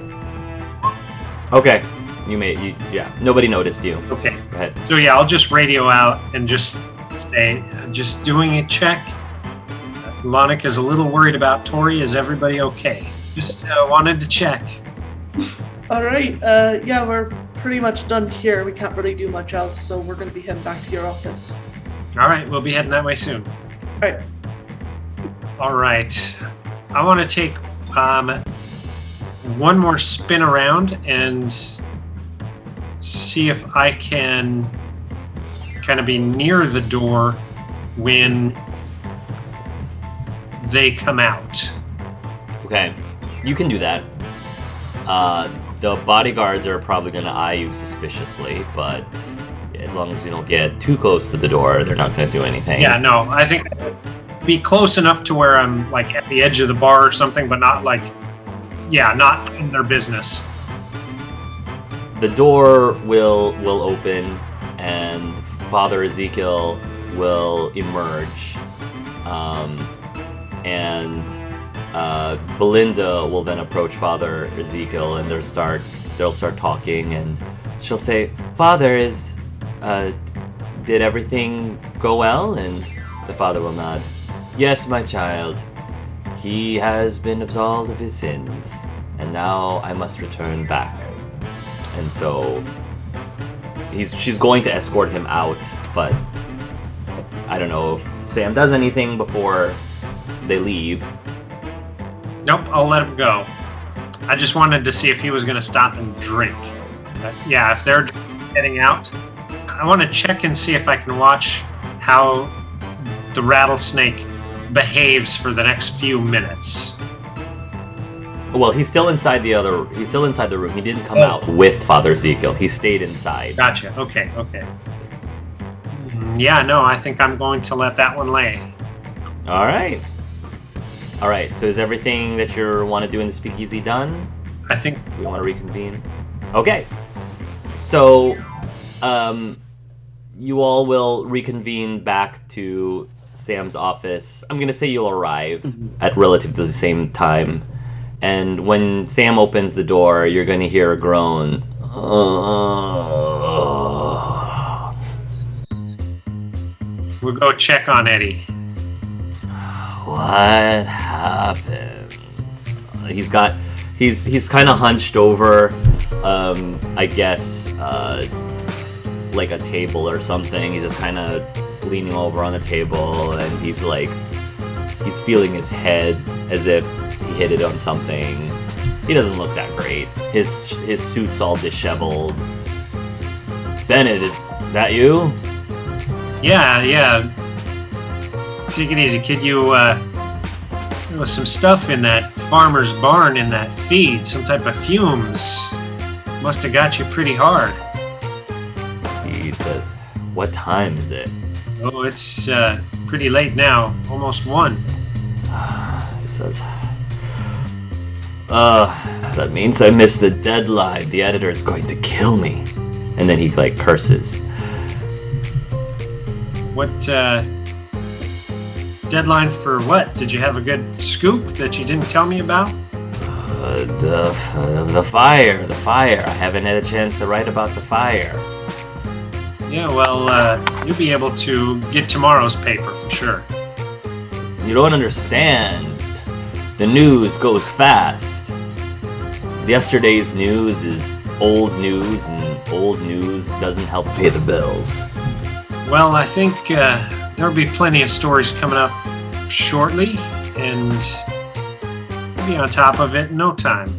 Okay. Yeah. Nobody noticed you. Okay. Go ahead. So yeah, I'll just radio out and just say, just doing a check. Lonick is a little worried about Tori. Is everybody okay? Just wanted to check. All right. Yeah, we're pretty much done here. We can't really do much else, so we're going to be heading back to your office. All right, we'll be heading that way soon. All right. All right. I want to take one more spin around and see if I can kind of be near the door when they come out. Okay. You can do that. The bodyguards are probably going to eye you suspiciously, but as long as you don't get too close to the door, they're not going to do anything. Yeah, no, I think be close enough to where I'm like at the edge of the bar or something, but not like, yeah, not in their business. The door will open, and Father Ezekiel will emerge, and Belinda will then approach Father Ezekiel, and they'll start talking, and she'll say, "Father, did everything go well?" And the father will nod. "Yes, my child. He has been absolved of his sins, and now I must return back." And so she's going to escort him out, but I don't know if Sam does anything before they leave. Nope, I'll let him go. I just wanted to see if he was going to stop and drink. But yeah, if they're heading out, I want to check and see if I can watch how the rattlesnake behaves for the next few minutes. Well, he's still inside the room. He didn't come out with Father Ezekiel. He stayed inside. Gotcha. Okay. Yeah, no, I think I'm going to let that one lay. All right. So is everything that you want to do in the speakeasy done? I think We want to reconvene. Okay. So, you all will reconvene back to Sam's office. I'm going to say you'll arrive at relatively the same time. And when Sam opens the door, you're going to hear a groan. we'll go check on Eddie. What happened? He's kind of hunched over, I guess, like a table or something. He's just kind of leaning over on the table, and he's feeling his head as if he hit it on something. He doesn't look that great. His suit's all disheveled. Bennett, is that you? Yeah. Take it easy, kid. There was some stuff in that farmer's barn in that feed, some type of fumes. Must have got you pretty hard. He says, "What time is it?" Oh, it's pretty late now, almost 1. He says, that means I missed the deadline. The editor's going to kill me. And then he, curses. What, deadline for what? Did you have a good scoop that you didn't tell me about? The fire. I haven't had a chance to write about the fire. Yeah, well, you'll be able to get tomorrow's paper for sure. You don't understand. The news goes fast. Yesterday's news is old news, and old news doesn't help pay the bills. Well, I think there'll be plenty of stories coming up shortly, and we'll be on top of it in no time.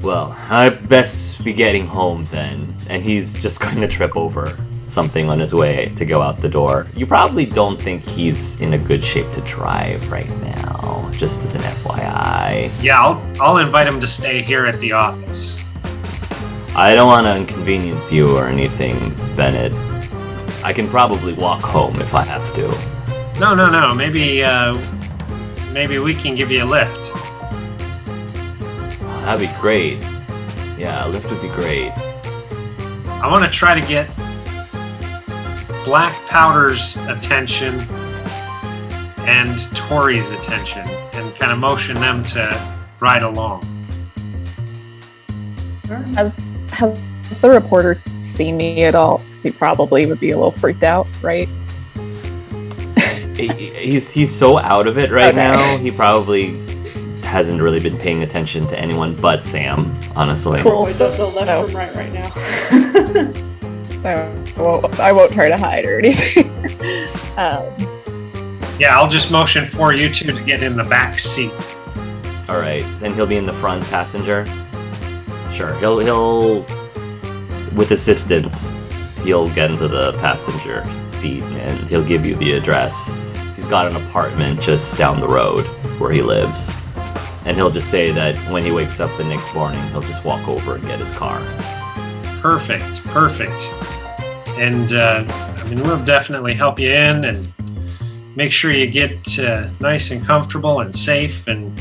Well, I'd best be getting home then. And he's just going to trip over something on his way to go out the door. You probably don't think he's in a good shape to drive right now, just as an FYI. Yeah, I'll invite him to stay here at the office. I don't want to inconvenience you or anything, Bennett. I can probably walk home if I have to. No. Maybe we can give you a lift. That'd be great. Yeah, a lift would be great. I want to try to get Black Powder's attention and Tori's attention and kind of motion them to ride along. Has the reporter seen me at all? Because he probably would be a little freaked out, right? He's so out of it right Okay. now. He probably hasn't really been paying attention to anyone but Sam, honestly. Cool. I don't know left No. from right now. I won't try to hide or anything. Yeah, I'll just motion for you two to get in the back seat. All right, and he'll be in the front passenger. Sure, he'll with assistance, he'll get into the passenger seat and he'll give you the address. He's got an apartment just down the road where he lives, and he'll just say that when he wakes up the next morning, he'll just walk over and get his car. Perfect. And we'll definitely help you in and make sure you get nice and comfortable and safe. And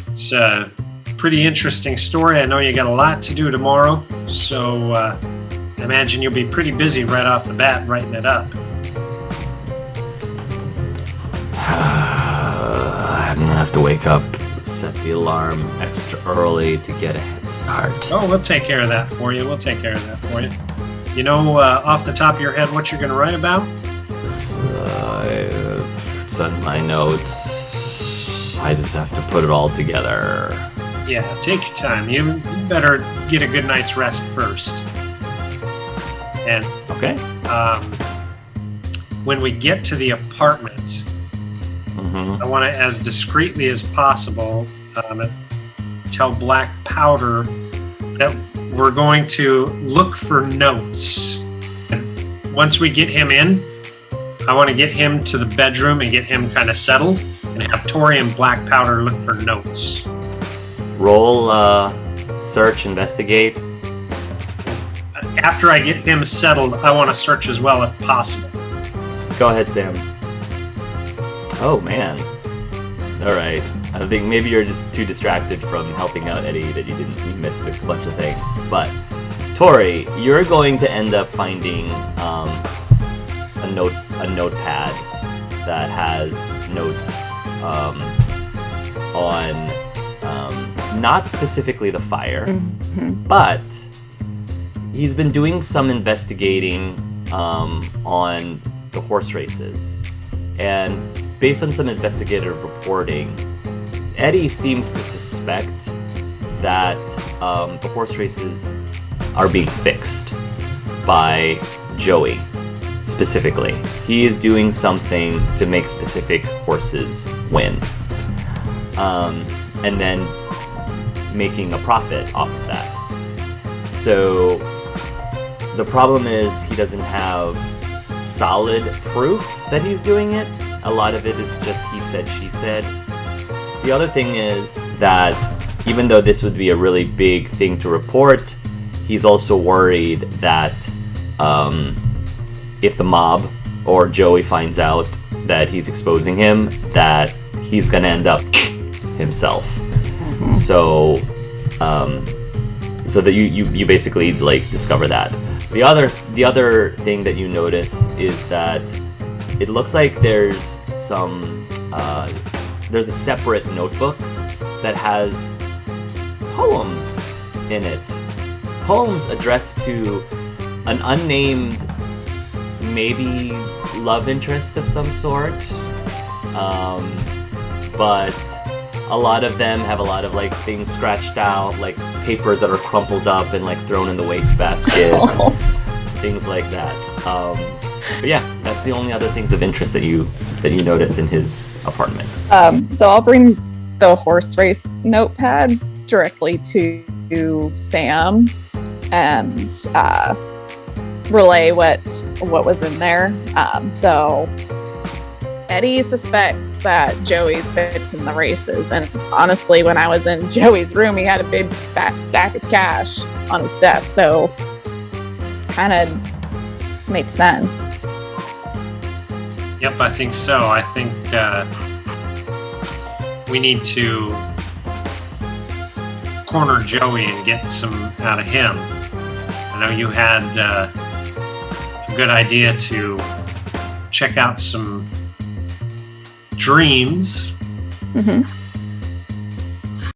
it's a pretty interesting story. I know you got a lot to do tomorrow, so I imagine you'll be pretty busy right off the bat writing it up. I'm gonna have to wake up, set the alarm extra early to get a head start. Oh, we'll take care of that for you. You know, off the top of your head, what you're going to write about? It's on my notes. I just have to put it all together. Yeah, take your time. You better get a good night's rest first. And Okay. when we get to the apartment, Mm-hmm. I want to, as discreetly as possible, tell Black Powder that we're going to look for notes. And once we get him in, I want to get him to the bedroom and get him kind of settled and have Tori and Black Powder look for notes. Roll, search, investigate. After I get him settled, I want to search as well if possible. Go ahead, Sam. Oh, man. All right. I think maybe you're just too distracted from helping out Eddie that you missed a bunch of things. But Tori, you're going to end up finding a notepad that has notes on not specifically the fire, but he's been doing some investigating on the horse races, and based on some investigative reporting, Eddie seems to suspect that the horse races are being fixed by Joey specifically. He is doing something to make specific horses win, and then making a profit off of that. So the problem is he doesn't have solid proof that he's doing it. A lot of it is just he said, she said. The other thing is that even though this would be a really big thing to report, he's also worried that if the mob or Joey finds out that he's exposing him, that he's gonna end up himself. So that you basically like discover that. The other thing that you notice is that it looks like there's a separate notebook that has poems in it. Poems addressed to an unnamed, maybe love interest of some sort. But a lot of them have a lot of like things scratched out, like papers that are crumpled up and like thrown in the wastebasket, things like that. But yeah, that's the only other things of interest that you notice in his apartment. So I'll bring the horse race notepad directly to Sam and relay what was in there. So Eddie suspects that Joey's fixing the races, and honestly, when I was in Joey's room, he had a big fat stack of cash on his desk, so kind of makes sense. Yep, I think so. I think we need to corner Joey and get some out of him. I know you had a good idea to check out some dreams. Mm-hmm.